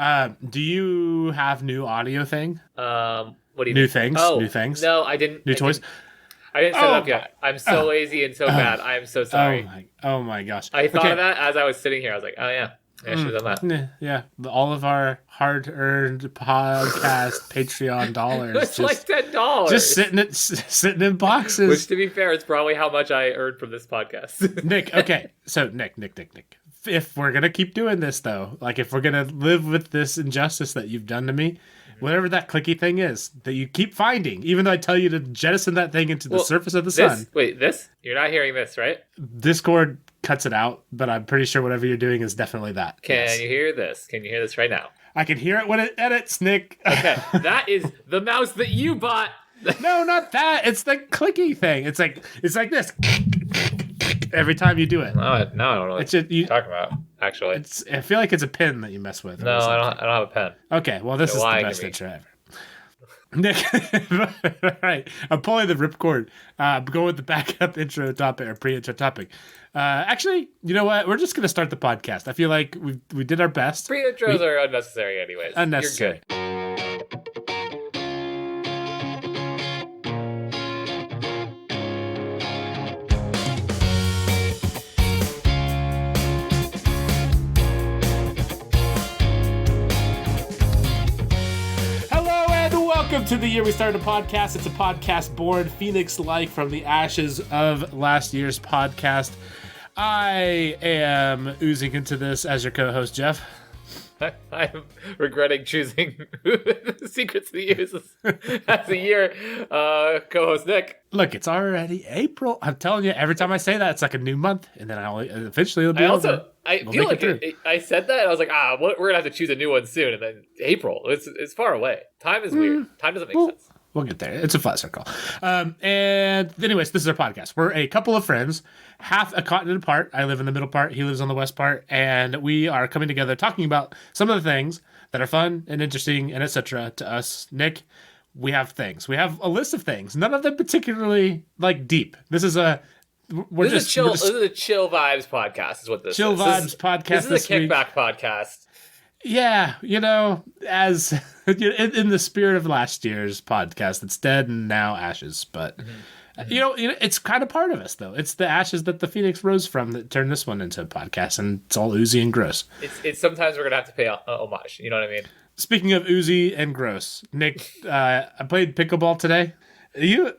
Do you have new audio thing? What do you New mean? things? Oh, New things? no, I didn't. New toys? I didn't set it Oh up my. yet. I'm so lazy and so bad. I am so sorry. Oh my gosh. I thought Okay. of that as I was sitting here. I was like, oh yeah, I should have done that. Yeah. All of our hard-earned podcast Patreon dollars It's like $10. just sitting in boxes. Which, to be fair, is probably how much I earned from this podcast. Nick, okay. So Nick. If we're gonna keep doing this though, like if we're gonna live with this injustice that you've done to me, whatever that clicky thing is that you keep finding, even though I tell you to jettison that thing into the surface of the sun. Wait, this? You're not hearing this, right? Discord cuts it out, but I'm pretty sure whatever you're doing is definitely that. Can Yes. you hear this? Can you hear this right now? I can hear it when it edits, Nick. Okay, that is the mouse that you bought. No, not that. It's the clicky thing. It's like this. Every time you do it. No, I don't know what It's just, you're talking about, actually. I feel like it's a pin that you mess with. No, I don't have a pen. Okay, well, this is the best intro ever. Nick, all right, I'm pulling the ripcord. Go with the backup intro topic or pre-intro topic. Actually, you know what? We're just going to start the podcast. I feel like we did our best. Pre-intros are unnecessary anyways. Unnecessary. You're good. Welcome to the year we started a podcast. It's a podcast born Phoenix-like from the ashes of last year's podcast. I am oozing into this as your co-host, Jeff. I'm regretting choosing Secrets of the Uses as a year co-host Nick. Look, it's already April. I'm telling you, every time I say that, it's like a new month, and then eventually it'll be over. I feel like I said that, and I was like, we're going to have to choose a new one soon, and then April. It's far away. Time is weird. Time doesn't make sense. We'll get there. It's a flat circle. And anyways, this is our podcast. We're a couple of friends, half a continent apart. I live in the middle part. He lives on the west part. And we are coming together talking about some of the things that are fun and interesting and etc. to us. Nick, we have things. We have a list of things. None of them particularly deep. This is a chill vibes podcast is what this chill is. Vibes podcast. This is a kickback podcast. Yeah, as in the spirit of last year's podcast, it's dead and now ashes. But it's kind of part of us, though. It's the ashes that the Phoenix rose from that turned this one into a podcast, and it's all oozy and gross. It's sometimes we're gonna have to pay homage. You know what I mean? Speaking of oozy and gross, Nick, I played pickleball today. You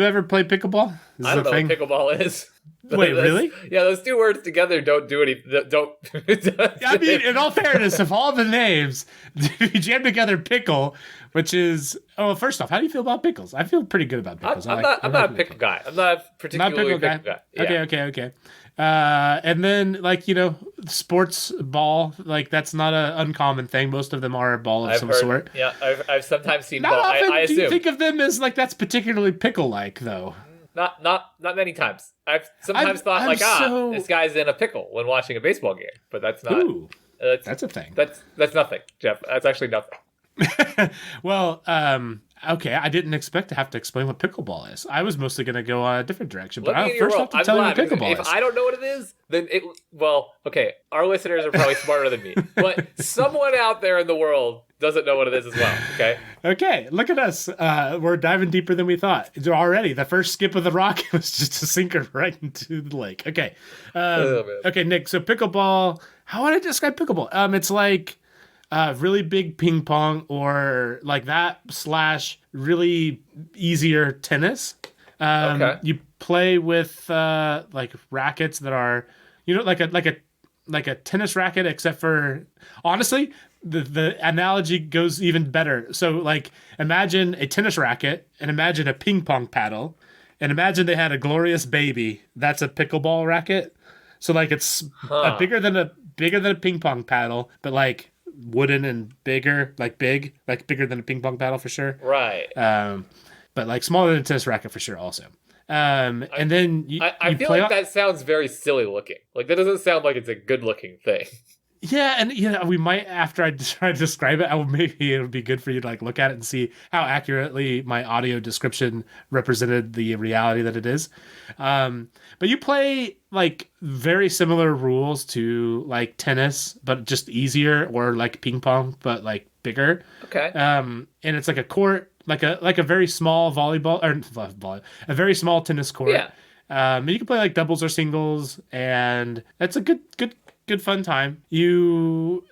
ever play pickleball? I don't know what pickleball is. Wait, really? Yeah, those two words together don't do any. Don't. I mean, in all fairness, of all the names, you jam together pickle, which is first off, how do you feel about pickles? I feel pretty good about pickles. I'm not a pickle guy. I'm not a particularly pickle guy. Yeah. Okay. And then sports ball, that's not an uncommon thing. Most of them are a ball of some sort. Yeah, I've sometimes seen not ball. Often I assume. Do you think of them as that's particularly pickle-like though? Not many times. I've sometimes thought this guy's in a pickle when watching a baseball game, but that's not. Ooh, that's a thing. That's nothing, Jeff. That's actually nothing. Well, okay. I didn't expect to have to explain what pickleball is. I was mostly going to go a different direction, but I first have to tell you what pickleball is. If I don't know what it is, then okay. Our listeners are probably smarter than me, but someone out there in the world doesn't know what it is as well. Okay. Look at us. We're diving deeper than we thought. Already, the first skip of the rock was just a sinker right into the lake. Okay. Okay, Nick. So pickleball. How would I describe pickleball? It's like really big ping pong or that / really easier tennis. Okay. You play with rackets that are like a tennis racket, except for honestly. The analogy goes even better. So, imagine a tennis racket and imagine a ping pong paddle and imagine they had a glorious baby. That's a pickleball racket. So, it's bigger than a ping pong paddle, but wooden and bigger, bigger than a ping pong paddle for sure. Right. But smaller than a tennis racket for sure also. And then I feel like that sounds very silly looking. That doesn't sound like it's a good looking thing. Yeah, and we might, after I try to describe it, maybe it would be good for you to look at it and see how accurately my audio description represented the reality that it is. But you play like very similar rules to like tennis, but just easier, or like ping pong, but like bigger. Okay. And it's like a court, like a very small volleyball or a very small tennis court. Yeah. And you can play like doubles or singles, and it's a good fun time. You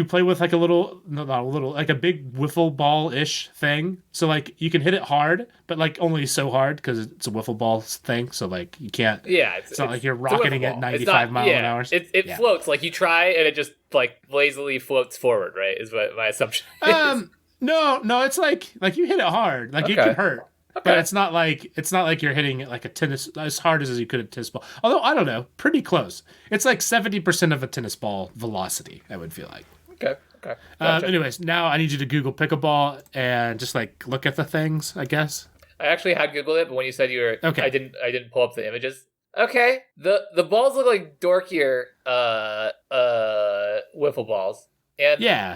play with like a little, no, not a little, like a big wiffle ball ish thing. So like you can hit it hard, but like only so hard because it's a wiffle ball thing. So like you can't. Yeah. It's not like you're it's a rocketing wiffle at ball. 95 mile an hour. It Yeah. floats like you try and it just like lazily floats forward. Right? Is what my assumption is. No, it's like you hit it hard. Like it Okay. can hurt. Okay. But it's not like you're hitting it like a tennis as hard as you could a tennis ball. Although I don't know, pretty close. It's like 70% of a tennis ball velocity, I would feel like. Okay. Okay. Gotcha. Anyways, now I need you to Google pickleball and just like look at the things, I guess. I actually had Googled it, but when you said you were, Okay. I didn't pull up the images. Okay. The balls look like dorkier wiffle balls, and Yeah.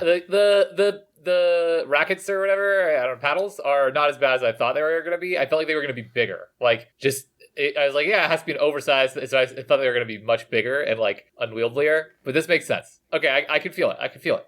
the rackets or whatever, I don't know, paddles are not as bad as I thought they were going to be. I felt like they were going to be bigger. Like I was like, yeah, it has to be an oversized. So I thought they were going to be much bigger and like unwieldlier. But this makes sense. Okay, I can feel it. I can feel it.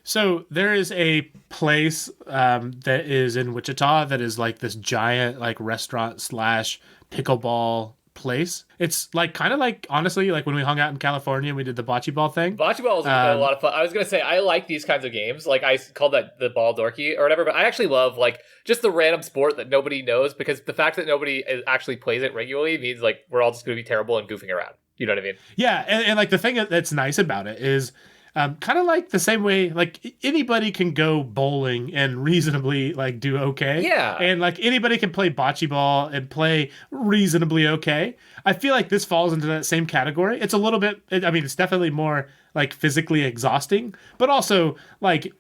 So there is a place that is in Wichita that is like this giant like restaurant slash pickleball place. It's like kind of like, honestly, like when we hung out in California and we did the bocce ball thing. Bocce ball is a lot of fun. I was gonna say I like these kinds of games. Like I called that the ball dorky or whatever, but I actually love like just the random sport that nobody knows, because the fact that nobody actually plays it regularly means like we're all just gonna be terrible and goofing around. You know what I mean? Yeah, and like the thing that's nice about it is kind of like the same way like anybody can go bowling and reasonably like do okay. Yeah. And like anybody can play bocce ball and play reasonably okay. I feel like this falls into that same category. It's a little bit, I mean, it's definitely more like physically exhausting, but also like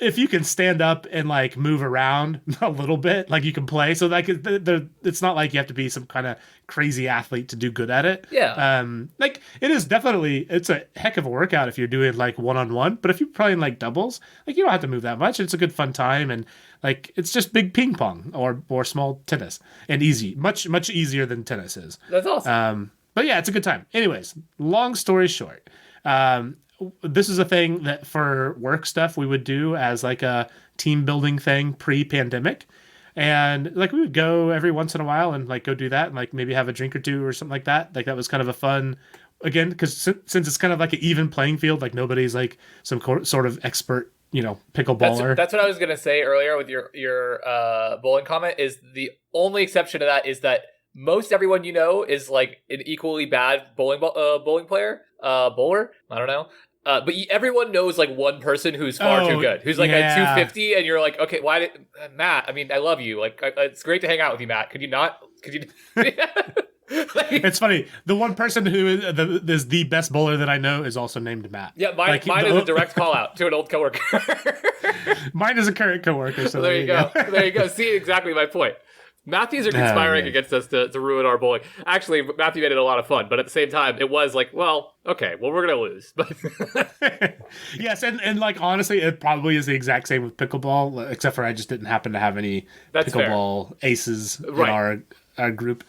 if you can stand up and like move around a little bit, like you can play. So like it's not like you have to be some kind of crazy athlete to do good at it. Yeah. Like it is definitely, it's a heck of a workout if you're doing like one-on-one, but if you're playing like doubles, like you don't have to move that much. It's a good fun time, and like it's just big ping pong or small tennis, and easy, much easier than tennis is. That's awesome. But yeah, it's a good time. Anyways, long story short, this is a thing that for work stuff we would do as like a team building thing pre-pandemic. And like we would go every once in a while and like go do that and like maybe have a drink or two or something like that. Like that was kind of a fun, again, because since it's kind of like an even playing field, like nobody's like some sort of expert, pickleballer. That's what I was gonna say earlier with your bowling comment. Is the only exception to that is that most everyone you know is like an equally bad bowling player, bowler. I don't know. But everyone knows like one person who's far too good, who's like at 250, and you're like, okay, why did Matt? I mean, I love you. Like, it's great to hang out with you, Matt. Could you not? Could you? It's funny. The one person who is the best bowler that I know is also named Matt. Yeah, mine is a direct call out to an old coworker. Mine is a current coworker. So there you go. There you go. See exactly my point. Matthews are conspiring against us to ruin our bowling. Actually, Matthew made it a lot of fun, but at the same time, it was like, well, okay, well, we're going to lose. Yes, and like, honestly, it probably is the exact same with pickleball, except for I just didn't happen to have any pickleball aces in our group.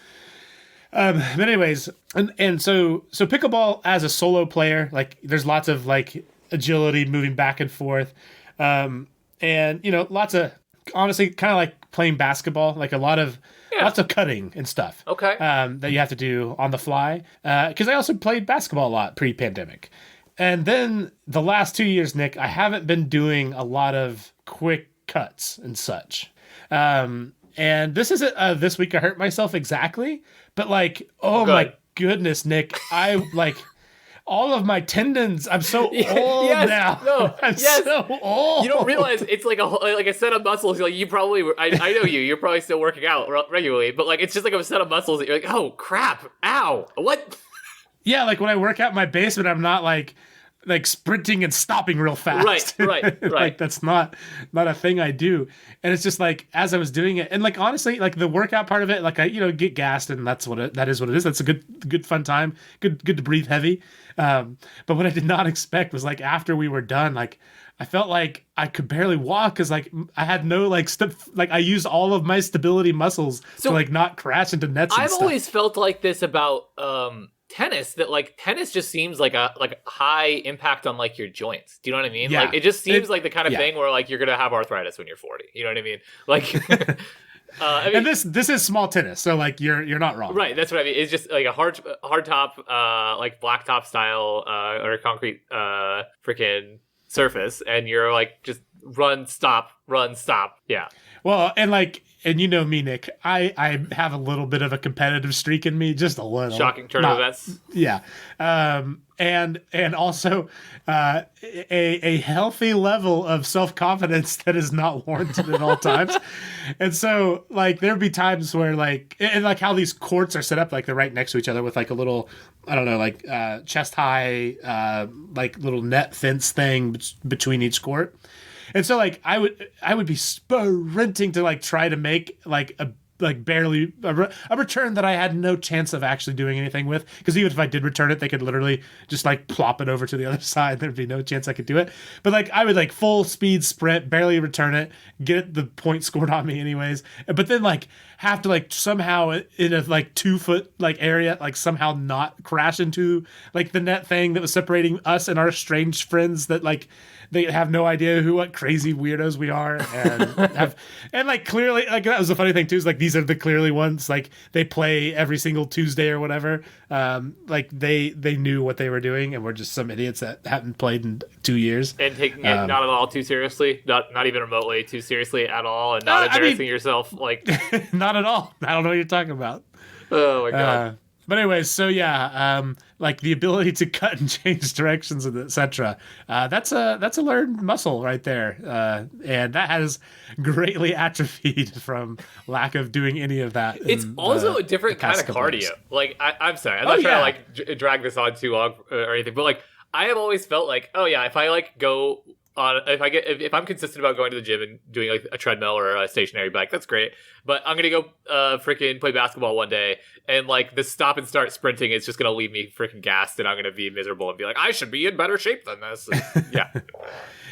But anyways, and so pickleball as a solo player, like, there's lots of, like, agility moving back and forth, and, lots of, honestly, kind of like playing basketball, like lots of cutting and stuff. Okay. That you have to do on the fly. Because I also played basketball a lot pre-pandemic. And then the last 2 years, Nick, I haven't been doing a lot of quick cuts and such. And this isn't this week I hurt myself exactly, but like, oh my goodness, Nick, I like... all of my tendons. I'm so old now. No, I'm so old. You don't realize it's like a set of muscles. Like you probably, I know you. You're probably still working out regularly, but like it's just like a set of muscles that you're like, oh crap, ow, what? Yeah, like when I work out in my basement, I'm not like sprinting and stopping real fast. Right. Like that's not a thing I do. And it's just like as I was doing it, and like honestly, like the workout part of it, like I get gassed, and that is what it is. That's a good fun time. Good to breathe heavy. But what I did not expect was like after we were done, like I felt like I could barely walk because like I had no like I used all of my stability muscles to like not crash into nets. I've always felt like this about tennis that like tennis just seems like a high impact on like your joints. Do you know what I mean? Yeah. Like it just seems like the kind of yeah. thing where like you're gonna have arthritis when you're 40. You know what I mean? Like I mean, And this is small tennis, so like you're not wrong. right, that's what I mean. It's just like a hard top, like blacktop style, or concrete, freaking surface, and you're like just run, stop, run, stop. Yeah. Well, and you know me, Nick. I have a little bit of a competitive streak in me, just a little. Shocking turn of events. Yeah, and also a healthy level of self-confidence that is not warranted at all times. And so like there'd be times where like, and like how these courts are set up, like they're right next to each other with like a little, I don't know, like chest high like little net fence thing between each court. And so like I would be sprinting to like try to make like barely a return that I had no chance of actually doing anything with, because even if I did return it, they could literally just like plop it over to the other side. There'd be no chance I could do it. But like I would like full speed sprint, barely return it, get the point scored on me anyways, but then like have to like somehow in a like 2 foot like area like somehow not crash into like the net thing that was separating us and our strange friends that like they have no idea what crazy weirdos we are, and like clearly like that was the funny thing too, is like these are the clearly ones, like they play every single Tuesday or whatever, like they knew what they were doing, and we're just some idiots that haven't played in 2 years and taking it not at all too seriously, not even remotely too seriously at all, and not embarrassing yourself like not at all. I don't know what you're talking about. Oh my god. But anyways, so yeah, like the ability to cut and change directions and etc. That's a learned muscle right there, and that has greatly atrophied from lack of doing any of that. It's also a different kind of cardio. Years. Like I'm sorry, I'm not trying to like drag this on too long or anything, but like I have always felt like, oh yeah, if I like go on, if I'm consistent about going to the gym and doing like a treadmill or a stationary bike, that's great. But I'm gonna go freaking play basketball one day, and like the stop and start sprinting is just gonna leave me freaking gassed, and I'm gonna be miserable and be like, I should be in better shape than this. And, yeah.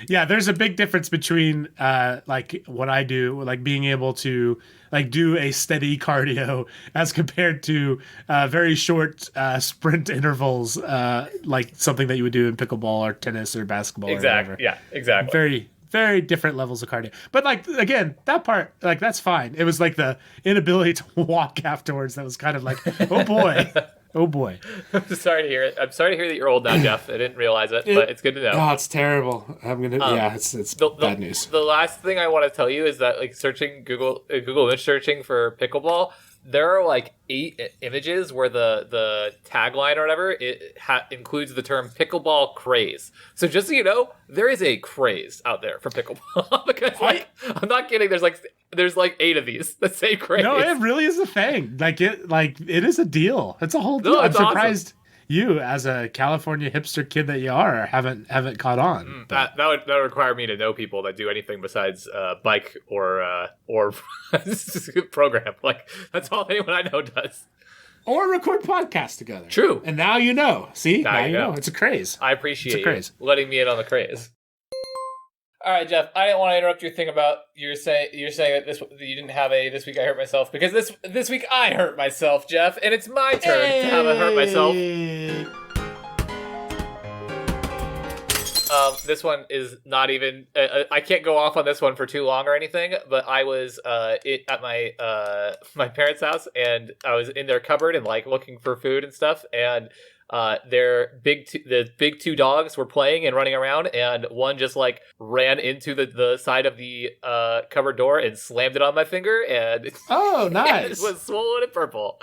Yeah, there's a big difference between like what I do, like being able to like do a steady cardio as compared to very short sprint intervals, like something that you would do in pickleball or tennis or basketball. Exactly. Or whatever. Yeah. Exactly. Very, very different levels of cardio. But like again, that part, like that's fine. It was like the inability to walk afterwards that was kind of like, oh boy. Oh boy. I'm sorry to hear it. I'm sorry to hear that you're old now, Jeff. I didn't realize it, but it's good to know. Oh, it's terrible. I'm gonna. Yeah, it's bad news. The last thing I want to tell you is that like searching Google image searching for pickleball, there are like 8 images where the tagline or whatever includes the term pickleball craze. So just so you know, there is a craze out there for pickleball. Because like I'm not kidding. There's like 8 of these. The same craze. No, it really is a thing. Like it is a deal. It's a whole deal. No, I'm surprised awesome. You, as a California hipster kid that you are, haven't caught on. That would require me to know people that do anything besides bike or program. Like that's all anyone I know does. Or record podcasts together. True. And now you know. See, now you know. It's a craze. I appreciate you letting me in on the craze. All right, Jeff. I didn't want to interrupt your thing about you're saying that you didn't have a this week I hurt myself, because this week I hurt myself, Jeff, and it's my turn to have a hurt myself. This one is not even. I can't go off on this one for too long or anything. But I was at my parents' house, and I was in their cupboard and like looking for food and stuff, and the big 2 dogs were playing and running around, and one just like ran into the side of the cupboard door and slammed it on my finger, and oh nice. It was swollen and purple.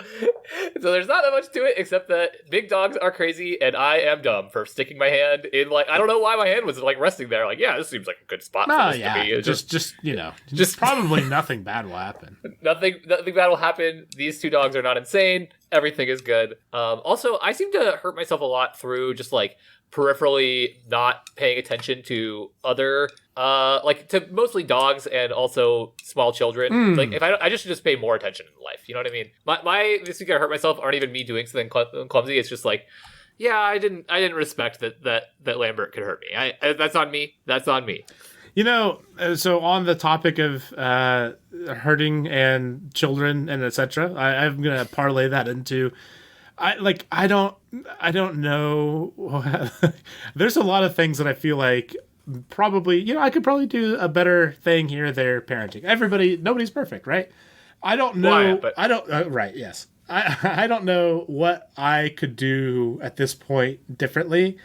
So there's not that much to it except that big dogs are crazy and I am dumb for sticking my hand in, like, I don't know why my hand was like resting there, like, yeah, this seems like a good spot for this to be. Just you know, just probably nothing bad will happen. Nothing bad will happen. These 2 dogs are not insane. Everything is good. Also, I seem to hurt myself a lot through just like peripherally not paying attention to other, like to mostly dogs and also small children. Like if I just pay more attention in life. You know what I mean? My this week I hurt myself aren't even me doing something clumsy. It's just like, yeah, I didn't respect that Lambert could hurt me. That's on me. That's on me. You know, so on the topic of hurting and children and etc., I'm going to parlay that into I don't know. There's a lot of things that I feel like probably, I could probably do a better thing here or there parenting. Nobody's perfect, right? I don't Well, yeah, know. but I don't, right. Yes. I don't know what I could do at this point differently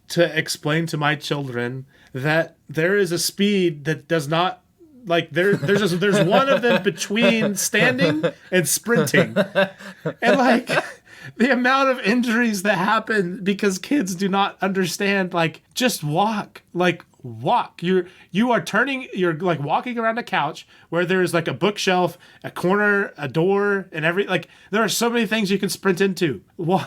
to explain to my children that there is a speed that does not like there's one of them between standing and sprinting. And like the amount of injuries that happen because kids do not understand, like, just walk. Like, walk. You're like walking around a couch where there's like a bookshelf, a corner, a door, and there are so many things you can sprint into. Why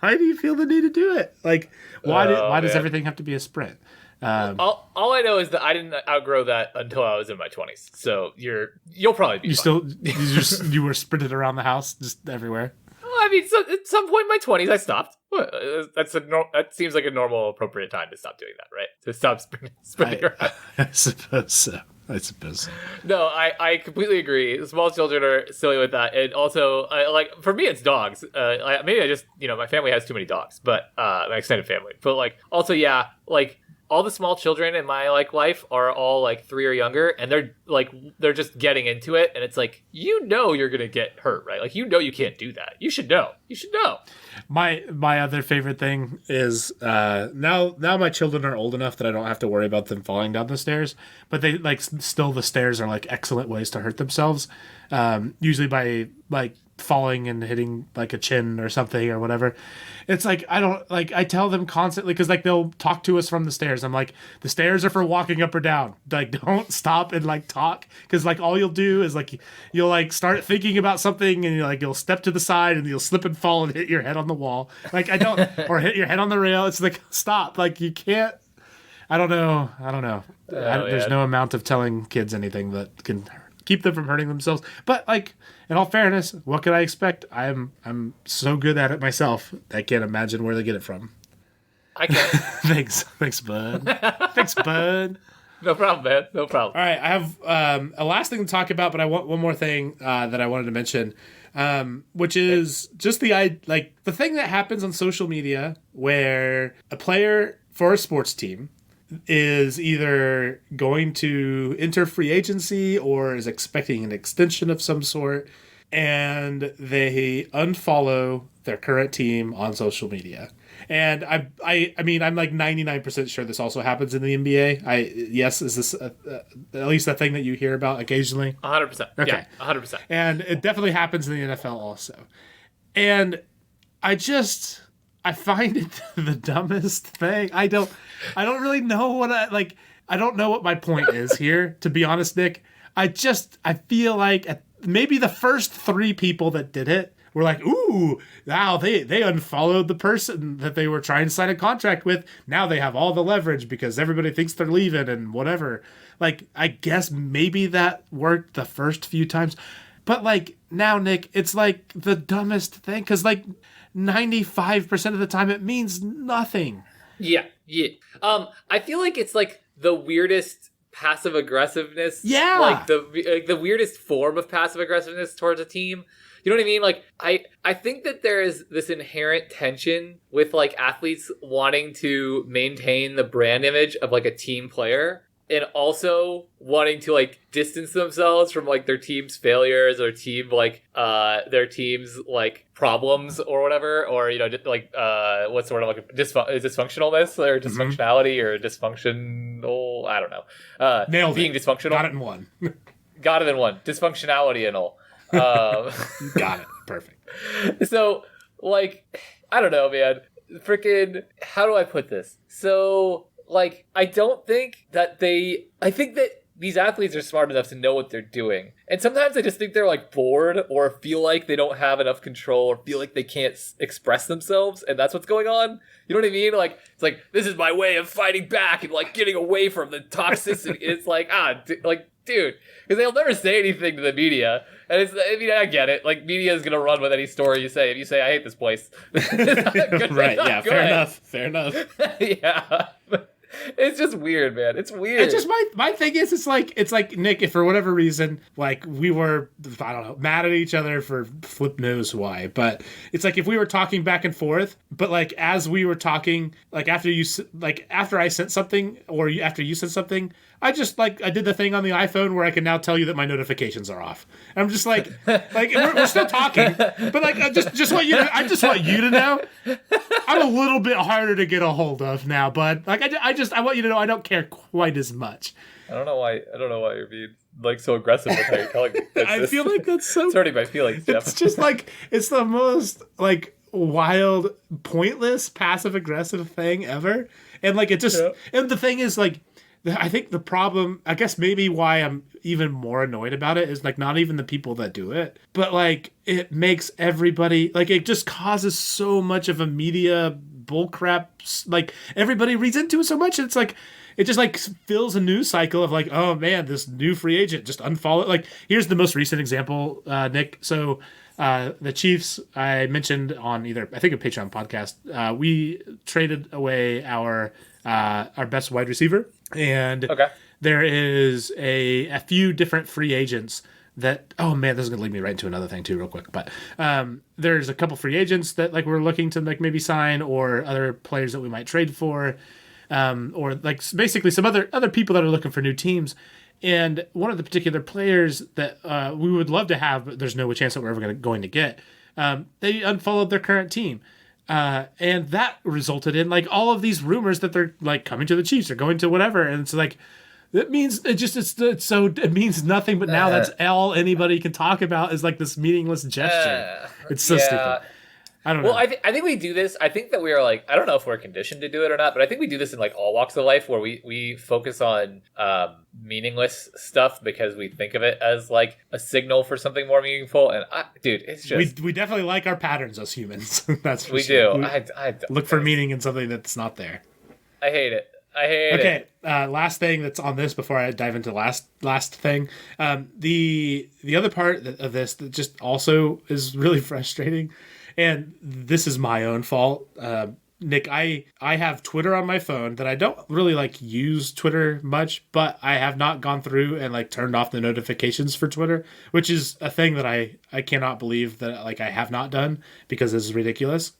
do you feel the need to do it? Like, why does everything have to be a sprint? All I know is that I didn't outgrow that until I was in my 20s. So you'll probably be fine. You were sprinted around the house just everywhere. I mean, so at some point in my 20s, I stopped. That seems like a normal, appropriate time to stop doing that, right? To stop sprinting around. I suppose so. No, I completely agree. Small children are silly with that, and also, for me, it's dogs. Maybe I just, my family has too many dogs, but my extended family. But also, yeah, all the small children in my life are all 3 or younger, and they're just getting into it, and it's you're gonna get hurt, right? You can't do that. You should know. My other favorite thing is now my children are old enough that I don't have to worry about them falling down the stairs, but they still the stairs are excellent ways to hurt themselves, usually by falling and hitting a chin or something or whatever. It's I tell them constantly, because they'll talk to us from the stairs. I'm like, the stairs are for walking up or down. Don't stop and talk, because all you'll do is you'll start thinking about something, and you'll step to the side and you'll slip and fall and hit your head on the wall. I don't or hit your head on the rail. It's stop. You can't. I don't know. There's no amount of telling kids anything that can keep them from hurting themselves. But in all fairness, what could I expect? I'm so good at it myself. I can't imagine where they get it from. I can't. Thanks, bud. Thanks, bud. No problem, man. No problem. All right, I have a last thing to talk about, but I want one more thing that I wanted to mention, which is just the thing that happens on social media where a player for a sports team is either going to enter free agency or is expecting an extension of some sort, and they unfollow their current team on social media. And I mean, I'm 99% sure this also happens in the NBA. Yes, is this at least a thing that you hear about occasionally? 100%. Okay. Yeah, 100%. And it definitely happens in the NFL also. And I find it the dumbest thing. I don't really know what I don't know what my point is here, to be honest, Nick. I feel like maybe the first 3 people that did it were ooh, wow, they unfollowed the person that they were trying to sign a contract with. Now they have all the leverage because everybody thinks they're leaving and whatever. I guess maybe that worked the first few times. But now, Nick, it's the dumbest thing, because 95% of the time it means nothing. Yeah. I feel like it's the weirdest passive aggressiveness. Yeah. The weirdest form of passive aggressiveness towards a team. You know what I mean? I think that there is this inherent tension with athletes wanting to maintain the brand image of a team player, and also wanting to distance themselves from their team's failures or their team's problems or whatever, or what's the word I'm looking for? Dysfunctionalness or dysfunctionality or dysfunctional, I don't know. Nailed being it. Dysfunctional. Got it in one. Got it in one. Dysfunctionality and all. Got it. Perfect. So I don't know, man. Freaking, how do I put this? So I don't think that I think that these athletes are smart enough to know what they're doing. And sometimes I just think they're bored, or feel like they don't have enough control, or feel like they can't express themselves. And that's what's going on. You know what I mean? It's this is my way of fighting back and getting away from the toxicity. It's dude, because they'll never say anything to the media. And I get it. Media is going to run with any story you say. If you say, I hate this place. It's not good, right, it's not yeah, good. fair enough. Yeah. It's just weird, man. It's weird. It's just my thing is it's like Nick, if for whatever reason like we were, I don't know, mad at each other for flip knows why, but it's like if we were talking back and forth, but like as we were talking, like after I sent something or after you sent something, I just like I did the thing on the iPhone where I can now tell you that my notifications are off. And I'm just like we're still talking, but like I just want you to know I'm a little bit harder to get a hold of now, but like I want you to know I don't care quite as much. I don't know why you're being like so aggressive with how you're telling me. I feel like that's so. It's hurting my feelings, Jeff. It's just like it's the most like wild, pointless, passive aggressive thing ever, and like it just. Yeah. And the thing is like. I think the problem, I guess maybe why I'm even more annoyed about it is like not even the people that do it, but like it makes everybody, like it just causes so much of a media bullcrap, like everybody reads into it so much. It's like, it just like fills a news cycle of like, oh man, this new free agent just unfollowed. Like here's the most recent example, Nick. So the Chiefs, I mentioned on either, I think a Patreon podcast, we traded away our best wide receiver. And there is a few different free agents that, oh man, this is going to lead me right into another thing too real quick. But there's a couple free agents that like we're looking to like maybe sign, or other players that we might trade for, or like basically some other people that are looking for new teams. And one of the particular players that we would love to have, but there's no chance that we're ever going to get, they unfollowed their current team. And that resulted in like all of these rumors that they're like coming to the Chiefs or going to whatever. And it's like, that means it means nothing, but now that's all anybody can talk about is like this meaningless gesture. It's so stupid. I don't know. Well, I think we do this. I think that we are like, I don't know if we're conditioned to do it or not, but I think we do this in like all walks of life where we focus on meaningless stuff because we think of it as like a signal for something more meaningful. And dude, it's just we definitely like our patterns as humans. That's for we sure. do. I look for meaning in something that's not there. I hate it. Okay, last thing that's on this before I dive into last thing. The other part of this that just also is really frustrating, and this is my own fault. Nick, I have Twitter on my phone that I don't really like use Twitter much, but I have not gone through and like turned off the notifications for Twitter, which is a thing that I cannot believe that like I have not done because this is ridiculous.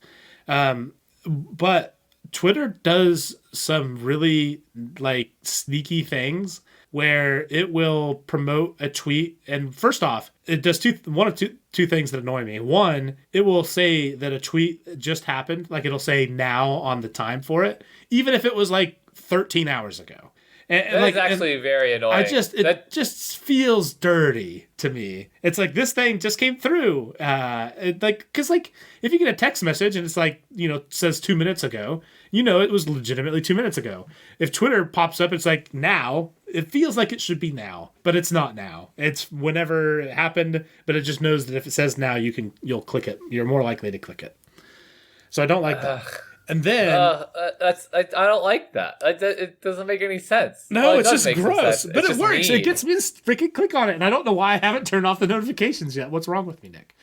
But Twitter does some really like sneaky things where it will promote a tweet. And first off, it does two things that annoy me. One, it will say that a tweet just happened. Like it'll say now on the time for it, even if it was like 13 hours ago. And that is actually very annoying. It just feels dirty to me. It's like this thing just came through. Because if you get a text message and it's like, says 2 minutes ago, it was legitimately 2 minutes ago. If Twitter pops up, it's like now. It feels like it should be now, but it's not now. It's whenever it happened, but it just knows that if it says now, you'll click it. You're more likely to click it. So I don't like that. And then I don't like that. It doesn't make any sense. No, it's just gross. But it works. Mean. It gets me to freaking click on it, and I don't know why I haven't turned off the notifications yet. What's wrong with me, Nick?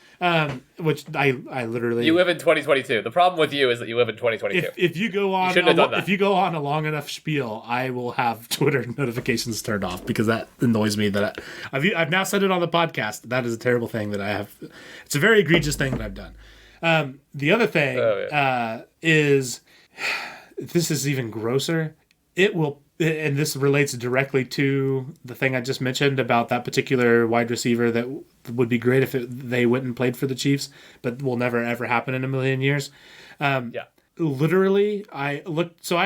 Which I literally. You live in 2022. The problem with you is that you live in 2022. If you go on, if you go on a long enough spiel, I will have Twitter notifications turned off because that annoys me. That I've now said it on the podcast. That is a terrible thing that I have. It's a very egregious thing that I've done. The other thing is, this is even grosser. It will, and this relates directly to the thing I just mentioned about that particular wide receiver that would be great if they went and played for the Chiefs, but will never ever happen in a million years. Literally, I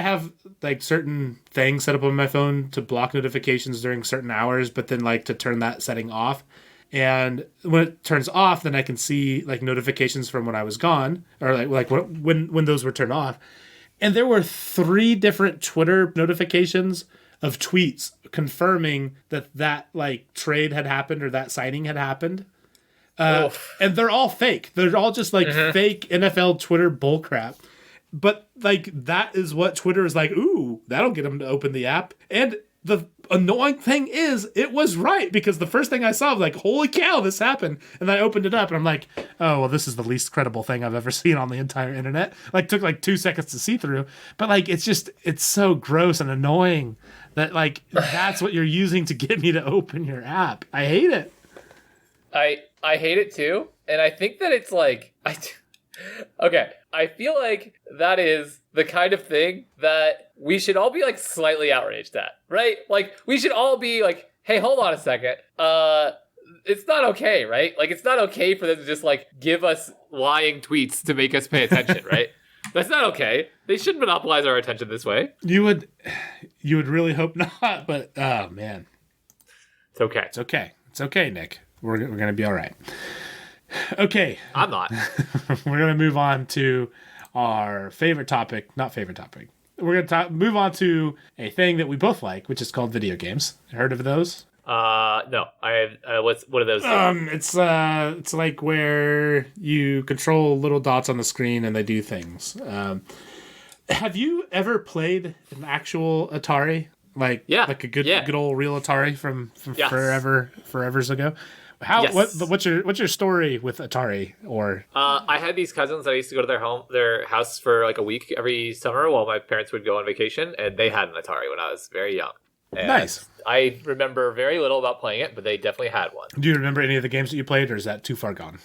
have like certain things set up on my phone to block notifications during certain hours, but then like to turn that setting off. And when it turns off, then I can see like notifications from when I was gone, or like when those were turned off. And there were 3 different Twitter notifications of tweets confirming that like trade had happened or that signing had happened. And they're all fake. They're all just like fake NFL Twitter bullcrap. But like that is what Twitter is like. Ooh, that'll get them to open the app. And the annoying thing is, it was right, because the first thing I saw was like, holy cow, this happened. And then I opened it up and I'm like, oh, well, this is the least credible thing I've ever seen on the entire internet. Like, took like 2 seconds to see through. But like, it's so gross and annoying that like, that's what you're using to get me to open your app. I hate it. I hate it too. And I think that it's like, okay, I feel like that is the kind of thing that we should all be like slightly outraged at, right? Like we should all be like, hey, hold on a second. It's not okay, right? Like it's not okay for them to just like give us lying tweets to make us pay attention, right? That's not okay. They shouldn't monopolize our attention this way. You would really hope not, but oh man. It's okay. It's okay. It's okay, Nick. We're gonna be all right. Okay. I'm not. We're going to move on to our favorite topic. Not favorite topic. We're going to move on to a thing that we both like, which is called video games. Heard of those? No. I have. What are those? It's like where you control little dots on the screen and they do things. Have you ever played an actual Atari? Like a good old real Atari from yes. forevers ago? How? Yes. What's your story with Atari? Or I had these cousins that I used to go to their house for like a week every summer while my parents would go on vacation, and they had an Atari when I was very young. And nice. I remember very little about playing it, but they definitely had one. Do you remember any of the games that you played, or is that too far gone?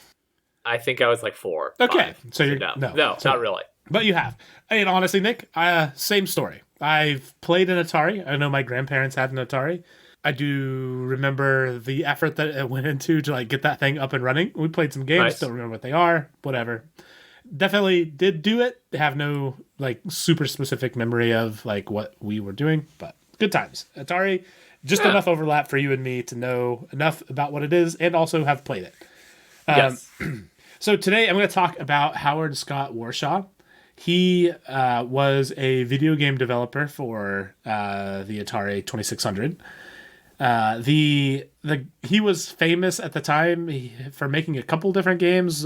I think I was like 4. Okay, 5. so you're no, so, not really. But you have. And honestly, Nick, same story. I've played an Atari. I know my grandparents had an Atari. I do remember the effort that it went into to like get that thing up and running. We played some games, Nice. Don't remember what they are, whatever. Definitely did do it. Have no like super specific memory of like what we were doing, but good times. Atari, just enough overlap for you and me to know enough about what it is and also have played it. Yes. So today I'm going to talk about Howard Scott Warshaw. He was a video game developer for the Atari 2600. He was famous at the time for making a couple different games,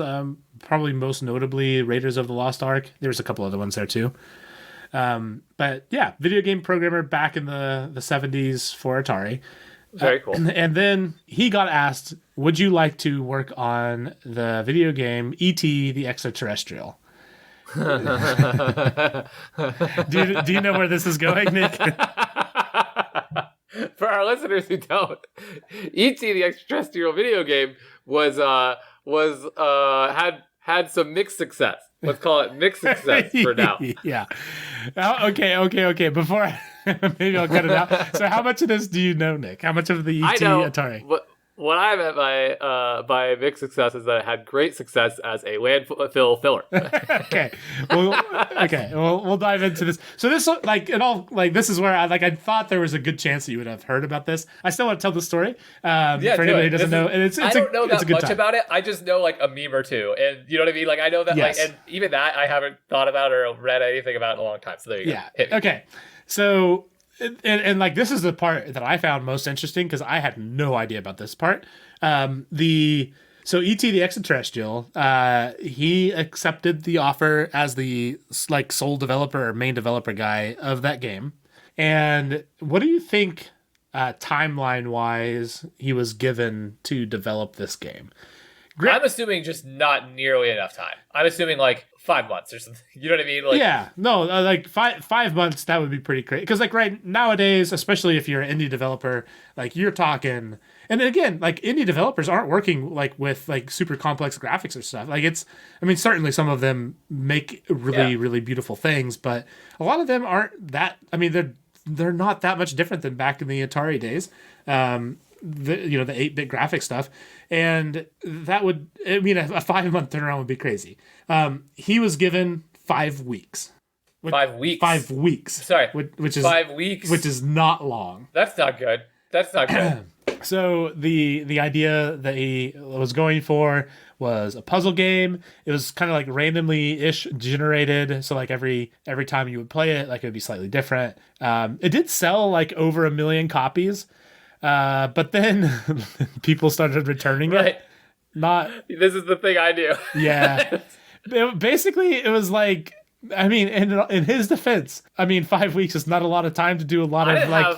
probably most notably Raiders of the Lost Ark. There's a couple other ones there too. But yeah, video game programmer back in the 70s for Atari. Very cool. And then he got asked, would you like to work on the video game E.T. the Extraterrestrial? Do you know where this is going, Nick? For our listeners who don't, E.T. the Extraterrestrial video game had some mixed success. Let's call it mixed success for now. Yeah. Okay. Before maybe I'll cut it out. So how much of this do you know, Nick? How much of the ET Atari? What I meant by mixed success is that it had great success as a landfill filler. Okay. We'll dive into this. So this this is where I thought there was a good chance that you would have heard about this. I still want to tell the story. For anybody who doesn't know, and I don't know that much about it. I just know like a meme or two, and you know what I mean. Like I know that, yes. and even that I haven't thought about or read anything about in a long time. So there you go. Yeah. Okay. So. And like this is the part that I found most interesting because I had no idea about this part. So E.T. the Extraterrestrial, he accepted the offer as the like sole developer or main developer guy of that game. And what do you think timeline wise he was given to develop this game? I'm assuming just not nearly enough time. I'm assuming like 5 months or something. You know what I mean? Like, yeah, no, like 5 months. That would be pretty great. Because like right nowadays, especially if you're an indie developer, like you're talking. And again, like indie developers aren't working like with like super complex graphics or stuff. Like certainly some of them make really beautiful things, but a lot of them aren't that. I mean, they're not that much different than back in the Atari days. The 8-bit graphic stuff, and that would, I mean, a 5-month turnaround would be crazy. He was given 5 weeks. 5 weeks. 5 weeks. Sorry, which is 5 weeks, which is not long. That's not good. So the idea that he was going for was a puzzle game. It was kind of like randomly-ish generated. So like every time you would play it, like it would be slightly different. It did sell like over 1 million copies. But then people started returning it. This is the thing I do. Yeah. Basically, it was like, I mean, in his defense, I mean, 5 weeks is not a lot of time to do a lot of like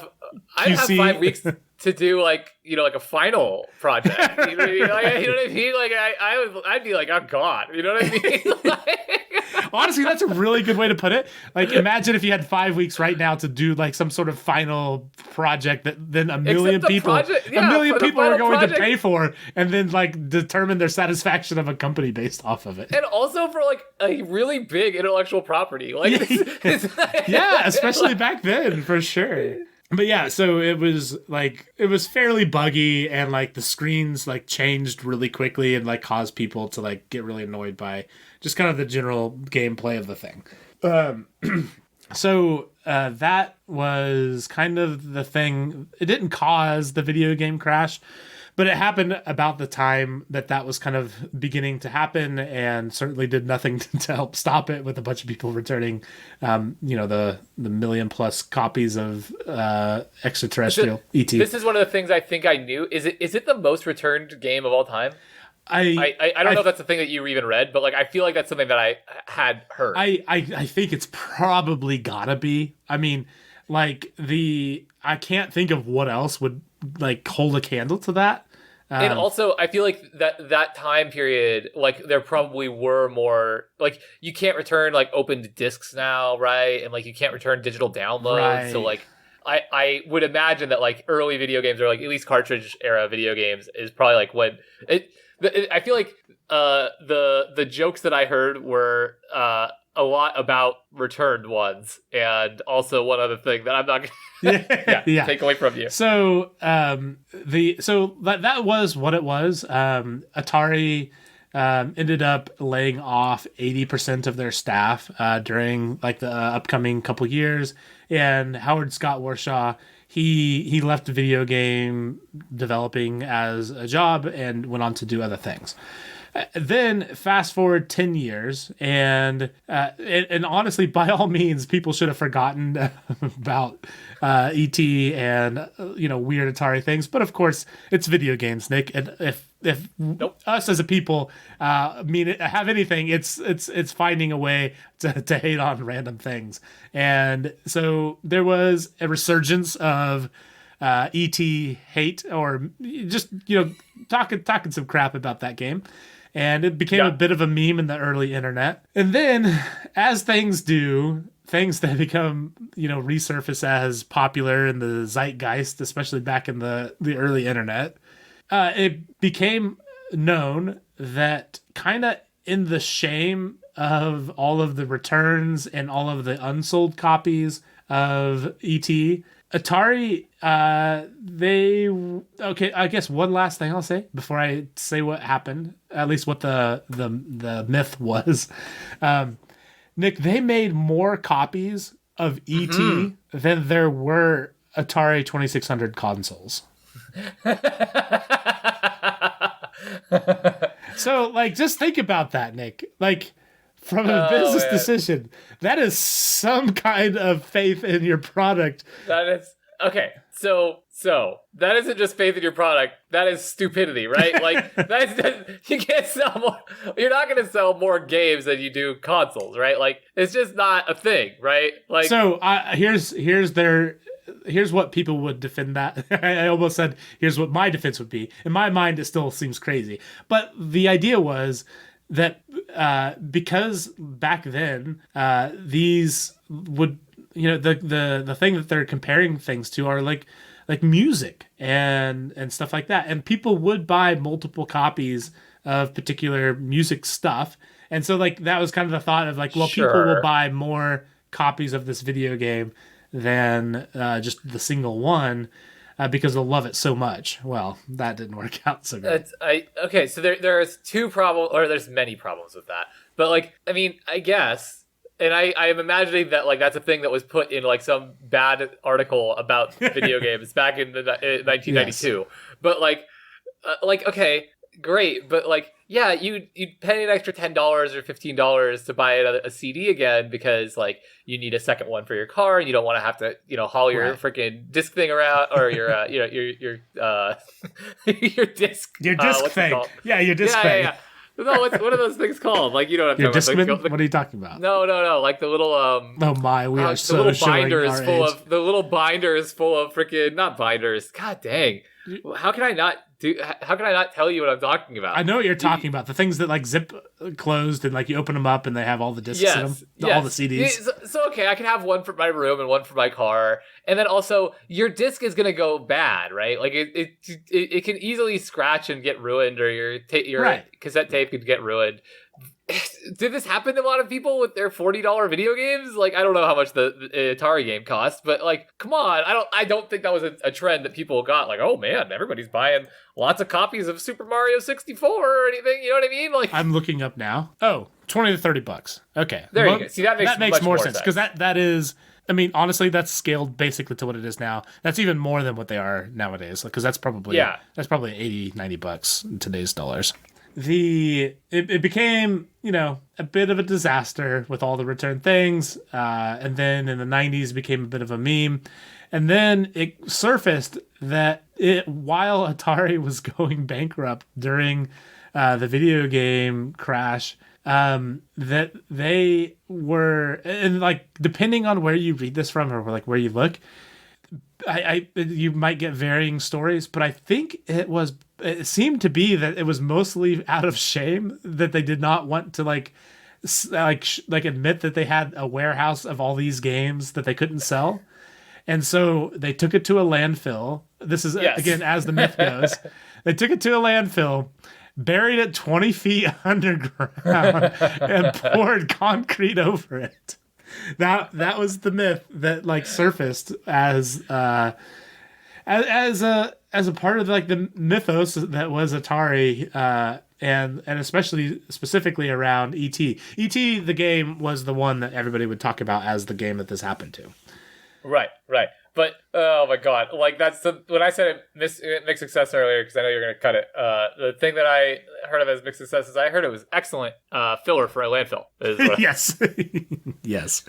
I'd have QC. 5 weeks to do like like a final project. You know what I mean? Like, you know what I mean? Like I'd be like, oh god, you know what I mean? Honestly, that's a really good way to put it. Like, imagine if you had 5 weeks right now to do like some sort of final project that then a million people are going to pay for, and then like determine their satisfaction of a company based off of it. And also for like a really big intellectual property, like yeah, especially back then, for sure. But yeah, so it was fairly buggy, and like the screens like changed really quickly and like caused people to like get really annoyed by just kind of the general gameplay of the thing. So that was kind of the thing. It didn't cause the video game crash, but it happened about the time that was kind of beginning to happen, and certainly did nothing to help stop it, with a bunch of people returning, the million plus copies of extraterrestrial ET. This is one of the things I think I knew. Is it the most returned game of all time? I don't know if that's the thing that you even read, but like I feel like that's something that I had heard. I think it's probably gotta be. I mean, like I can't think of what else would like hold a candle to that. And also, I feel like that time period, like there probably were more, like you can't return like opened discs now, right? And like you can't return digital downloads. Right. So like I would imagine that like early video games, or like at least cartridge era video games, is probably like when I feel like the jokes that I heard were a lot about returned ones, and also one other thing that I'm not gonna take away from you. So that was what it was. Atari ended up laying off 80% of their staff during like the upcoming couple years, and Howard Scott Warshaw, he left video game developing as a job and went on to do other things. Then fast forward 10 years, and honestly, by all means, people should have forgotten about ET and weird Atari things. But of course, it's video games, Nick. And if us as a people have anything, it's finding a way to hate on random things. And so there was a resurgence of ET hate, or just talking some crap about that game. And it became a bit of a meme in the early internet. And then, as things do, things that become, resurface as popular in the zeitgeist, especially back in the early internet, it became known that kind of in the shame of all of the returns and all of the unsold copies of ET, Atari, I guess one last thing I'll say before I say what happened, at least what the myth was. Nick, they made more copies of ET than there were Atari 2600 consoles. So, like, just think about that, Nick. Like, from a business decision, that is some kind of faith in your product. That is okay. So that isn't just faith in your product. That is stupidity, right? Like you can't sell more. You're not going to sell more games than you do consoles, right? Like it's just not a thing, right? Like so. Here's what people would defend that. I almost said here's what my defense would be. In my mind, it still seems crazy, but the idea was that because back then these would the thing that they're comparing things to are like music and stuff like that, and people would buy multiple copies of particular music stuff, and so like that was kind of the thought of like, well, people will buy more copies of this video game than just the single one. Because they'll love it so much. Well, that didn't work out so good. Okay, so there's two problems, or there's many problems with that. But like, I mean, I guess, and I am imagining that like that's a thing that was put in like some bad article about video games back in 1992. Yes. But like okay, great, but like yeah, you'd pay an extra $10 or $15 to buy a CD again because like you need a second one for your car and you don't want to have to haul your freaking disc thing around, or your your disc thing. Yeah, your disc thing. Yeah. No, what are those things called? Like, you know what I'm Your talking about? Discman? What are you talking about? No. Like the little Oh my, we are the so little showing binders our full age. of the little binders full of freaking not binders. God dang! How can I not do? How can I not tell you what I'm talking about? I know what you're talking about. The things that like zip closed and like you open them up and they have all the discs in them, all the CDs. So okay, I can have one for my room and one for my car, and then also your disc is gonna go bad, right? Like it can easily scratch and get ruined, or your Right. cassette tape could get ruined. Did this happen to a lot of people with their $40 video games? Like, I don't know how much the Atari game cost, but like, come on, I don't think that was a trend that people got. Like, oh man, everybody's buying lots of copies of Super Mario 64 or anything. You know what I mean? Like, I'm looking up now. Oh, $20 to $30. Okay, there you go. See, that makes makes much more sense because that is. I mean, honestly, that's scaled basically to what it is now. That's even more than what they are nowadays because that's probably $80, $90 in today's dollars. It became, you know, a bit of a disaster with all the return things, and then in the 90s became a bit of a meme, and then it surfaced that while Atari was going bankrupt during the video game crash, that they were, and like depending on where you read this from or like where you look, you might get varying stories, but I think it seemed to be that it was mostly out of shame that they did not want to like admit that they had a warehouse of all these games that they couldn't sell. And so they took it to a landfill. This is again, as the myth goes, they took it to a landfill, buried it 20 feet underground and poured concrete over it. That was the myth that like surfaced as a part of like the mythos that was Atari, and especially specifically around ET. ET, the game, was the one that everybody would talk about as the game that this happened to. Right. But oh my god, like that's when I said mixed success earlier, because I know you're gonna cut it. The thing that I heard of as mixed success is I heard it was excellent filler for a landfill. Yes, yes.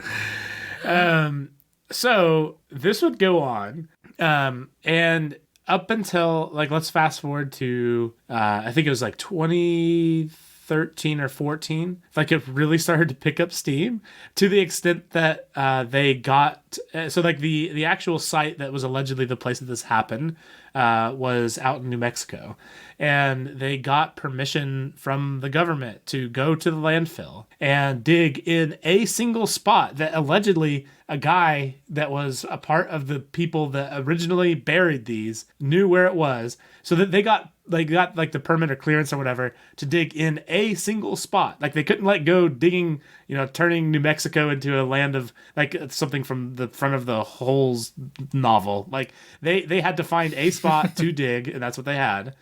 So this would go on, and up until like let's fast forward to I think it was like 2013 or 14, like it really started to pick up steam to the extent that they got so like the actual site that was allegedly the place that this happened was out in New Mexico, and they got permission from the government to go to the landfill and dig in a single spot that allegedly a guy that was a part of the people that originally buried these knew where it was, so that they got like the permit or clearance or whatever to dig in a single spot. Like they couldn't like go digging, you know, turning New Mexico into a land of like something from the front of the Holes novel. Like they had to find a spot to dig, and that's what they had.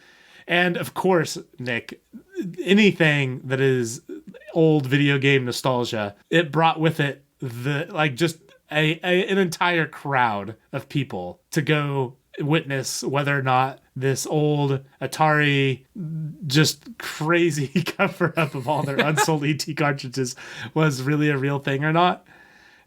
And of course, Nick, anything that is old video game nostalgia, it brought with it just an entire crowd of people to go witness whether or not this old Atari just crazy cover up of all their unsold ET cartridges was really a real thing or not.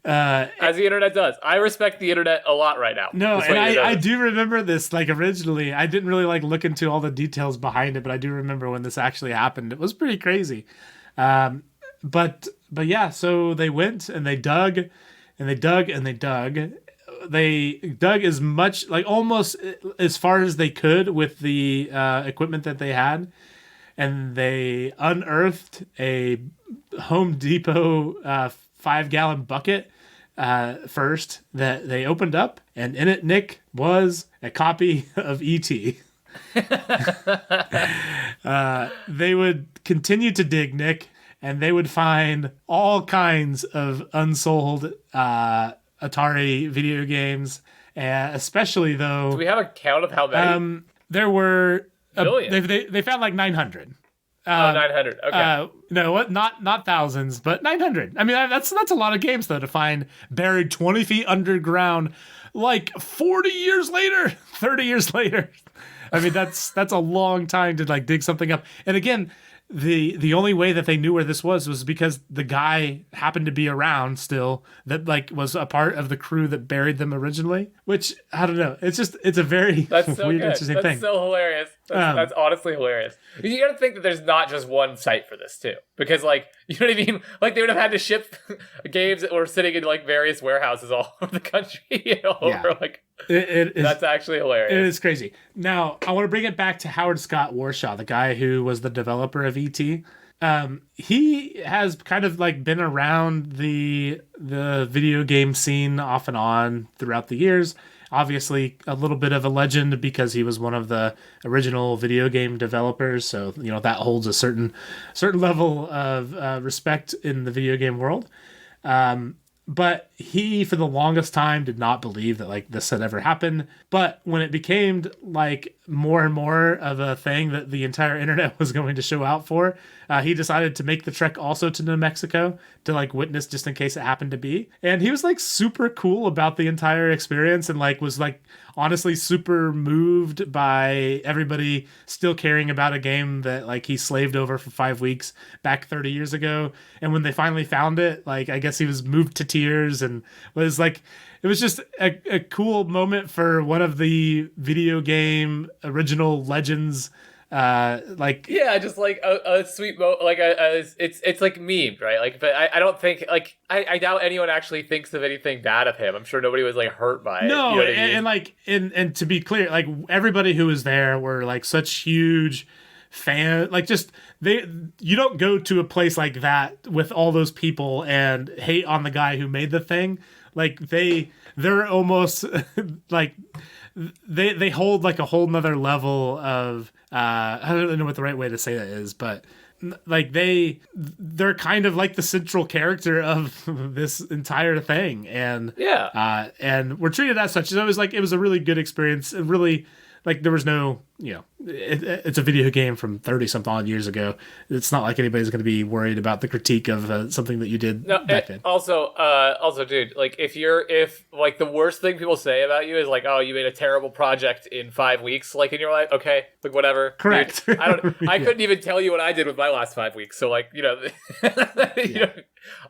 As the internet does. I respect the internet a lot right now. No, and I do remember this, like originally, I didn't really like look into all the details behind it, but I do remember when this actually happened. It was pretty crazy. But yeah, so they went and they dug and they dug and they dug. They dug as much, like almost as far as they could with the equipment that they had. And they unearthed a Home Depot 5-gallon bucket first that they opened up. And in it, Nick, was a copy of E.T. They would continue to dig, Nick, and they would find all kinds of unsold Atari video games, especially though. Do we have a count of how many? There were million. They found like 900. 900. Okay. No, what? Not thousands, but 900. I mean, that's a lot of games though to find buried 20 feet underground, like 40 years later, 30 years later. I mean, that's a long time to like dig something up. And again, the only way that they knew where this was because the guy happened to be around still that like was a part of the crew that buried them originally. Which I don't know. It's a very That's so weird, good. interesting That's thing. so hilarious. That's honestly hilarious. You got to think that there's not just one site for this too, because like you know what I mean. Like they would have had to ship games that were sitting in like various warehouses all over the country. You know, over like that's actually hilarious. It is crazy. Now I want to bring it back to Howard Scott Warshaw, the guy who was the developer of ET. He has kind of like been around the video game scene off and on throughout the years. Obviously, a little bit of a legend because he was one of the original video game developers. So that holds a certain level of respect in the video game world. But he, for the longest time, did not believe that like this had ever happened. But when it became like more and more of a thing that the entire internet was going to show out for, he decided to make the trek also to New Mexico to like witness just in case it happened to be. And he was like super cool about the entire experience and like was like honestly super moved by everybody still caring about a game that like he slaved over for 5 weeks back 30 years ago. And when they finally found it, like I guess he was moved to tears and was like, it was just a cool moment for one of the video game original legends. Just like a sweet like it's like memed, right? Like, but I don't think like I doubt anyone actually thinks of anything bad of him. I'm sure nobody was like hurt by it. No, you know what I mean? and like and to be clear, like everybody who was there were like such huge fan, like just you don't go to a place like that with all those people and hate on the guy who made the thing. Like they're almost like they hold like a whole nother level of I don't really know what the right way to say that is, but like they're kind of like the central character of this entire thing, and and we're treated as such. So it was a really good experience, and really like there was no it's a video game from 30 something odd years ago. It's not like anybody's going to be worried about the critique of something that you did back then. Also, dude, like if like the worst thing people say about you is like, oh, you made a terrible project in 5 weeks, like in your life, okay, like whatever. Correct. Dude, I couldn't even tell you what I did with my last 5 weeks. So like,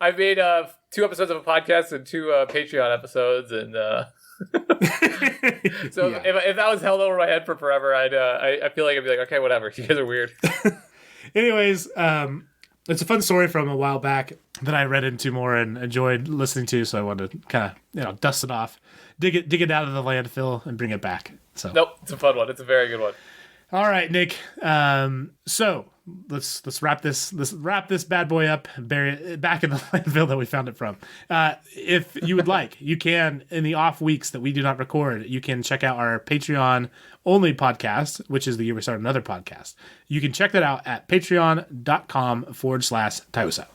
I've made 2 episodes of a podcast and 2 Patreon episodes, and so if that was held over my head for forever, I feel like I'd be like, okay, whatever. You guys are weird. Anyways, it's a fun story from a while back that I read into more and enjoyed listening to, so I wanted to kind of dust it off, dig it out of the landfill, and bring it back. So nope, it's a fun one. It's a very good one. All right, Nick. So let's wrap this bad boy up, bury it back in the landfill that we found it from. If you would like, you can, in the off weeks that we do not record, you can check out our Patreon only podcast, which is the year we started another podcast. You can check that out at patreon.com/TiWasap.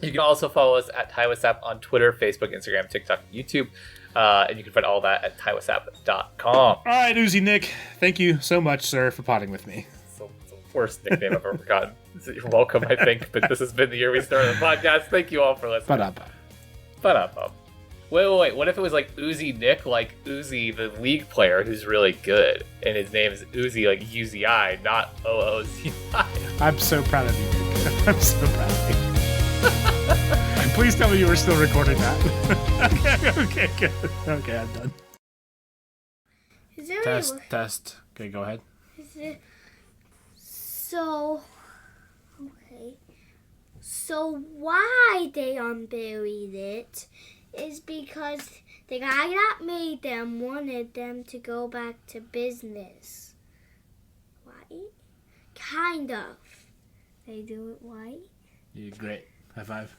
You can also follow us at TiWasap on Twitter, Facebook, Instagram, TikTok, YouTube. And you can find all that at TiWasap.com. All right, Uzi Nick, thank you so much, sir, for potting with me. It's the worst nickname I've ever gotten. You're welcome, I think, but this has been the year we started the podcast. Thank you all for listening. Ba-da-ba. Wait. What if it was like Uzi Nick, like Uzi, the league player who's really good, and his name is Uzi, like UZI, not OOZI? I'm so proud of you, Nick. I'm so proud of you. Please tell me you were still recording that. Okay, good. Okay, I'm done. Test. Okay, go ahead. So why they unburied it is because the guy that made them wanted them to go back to business. Right? Kind of. They do it right. You're great. High five.